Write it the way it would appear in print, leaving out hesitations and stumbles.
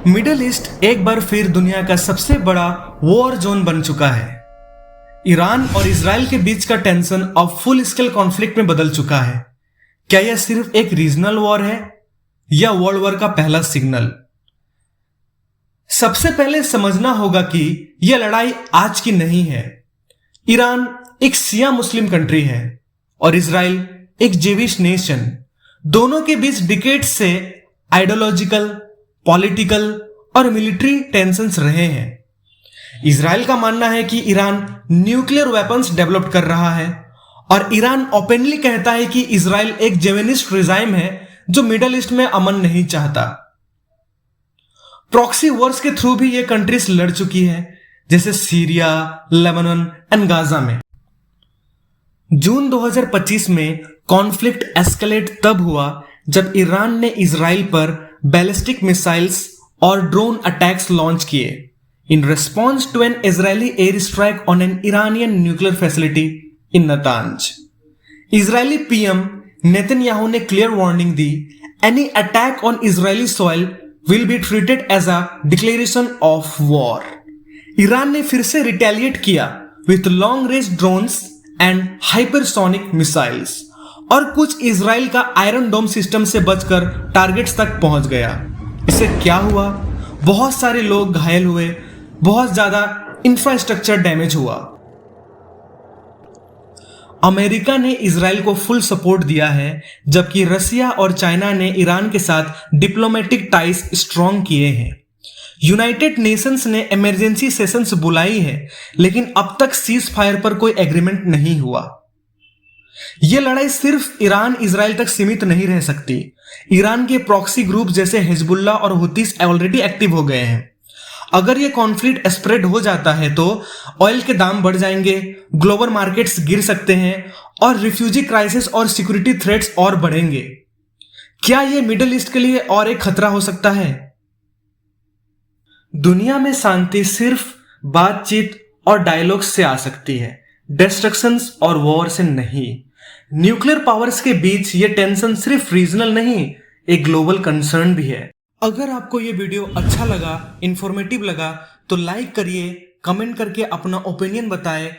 Middle east एक बार फिर दुनिया का सबसे बड़ा वॉर जोन बन चुका है। ईरान और इजराइल के बीच का टेंशन अब फुल स्केल कॉन्फ्लिक्ट में बदल चुका है। क्या यह सिर्फ एक रीजनल वॉर है या वर्ल्ड वॉर का पहला सिग्नल? सबसे पहले समझना होगा कि यह लड़ाई आज की नहीं है। ईरान एक शिया मुस्लिम कंट्री है और इजराइल एक जेविश नेशन। दोनों के बीच डिकेड से आइडियोलॉजिकल, पॉलिटिकल और मिलिट्री टेंशंस रहे हैं। इजराइल का मानना है कि ईरान न्यूक्लियर वेपन्स डेवलप कर रहा है और ईरान ओपनली कहता है कि इजराइल एक जेवेनिस्ट रिजाइम है जो मिडिल ईस्ट में अमन नहीं चाहता। प्रॉक्सी वॉर्स के थ्रू भी ये कंट्रीज लड़ चुकी है, जैसे सीरिया, लेबनान एंड गाजा में। जून 2025 में कॉन्फ्लिक्ट एस्केलेट तब हुआ जब ईरान ने इजराइल पर बैलिस्टिक मिसाइल्स और ड्रोन अटैक्स लॉन्च किए in response to an Israeli air strike on an Iranian nuclear facility in Natanz. Israeli PM Netanyahu ने क्लियर वार्निंग दी, any attack on Israeli soil will be treated as a declaration of war. Iran ने फिर से retaliate किया with long range drones and hypersonic missiles और कुछ Israel का iron डोम system से बचकर टारगेट्स तक पहुंच गया। इससे क्या हुआ? बहुत सारे लोग घायल हुए, बहुत ज्यादा इंफ्रास्ट्रक्चर डैमेज हुआ। अमेरिका ने इजराइल को फुल सपोर्ट दिया है, जबकि रसिया और चाइना ने ईरान के साथ डिप्लोमेटिक टाइज स्ट्रॉन्ग किए हैं। यूनाइटेड नेशंस ने इमरजेंसी सेशंस बुलाई है, लेकिन अब तक सीज फायर पर कोई एग्रीमेंट नहीं हुआ। यह लड़ाई सिर्फ ईरान इजराइल तक सीमित नहीं रह सकती। ईरान के प्रॉक्सी ग्रुप जैसे हिजबुल्ला और हुतीस ऑलरेडी एक्टिव हो गए हैं। अगर यह कॉन्फ्लिक्ट स्प्रेड हो जाता है तो ऑयल के दाम बढ़ जाएंगे, ग्लोबल मार्केट्स गिर सकते हैं और रिफ्यूजी क्राइसिस और सिक्योरिटी थ्रेट्स और बढ़ेंगे। क्या यह मिडिल ईस्ट के लिए और एक खतरा हो सकता है? दुनिया में शांति सिर्फ बातचीत और डायलॉग से आ सकती है, डिस्ट्रक्शंस और वॉर से नहीं। न्यूक्लियर पावर्स के बीच ये टेंशन सिर्फ रीजनल नहीं, एक ग्लोबल कंसर्न भी है। अगर आपको ये वीडियो अच्छा लगा, इंफॉर्मेटिव लगा तो लाइक करिए, कमेंट करके अपना ओपिनियन बताएं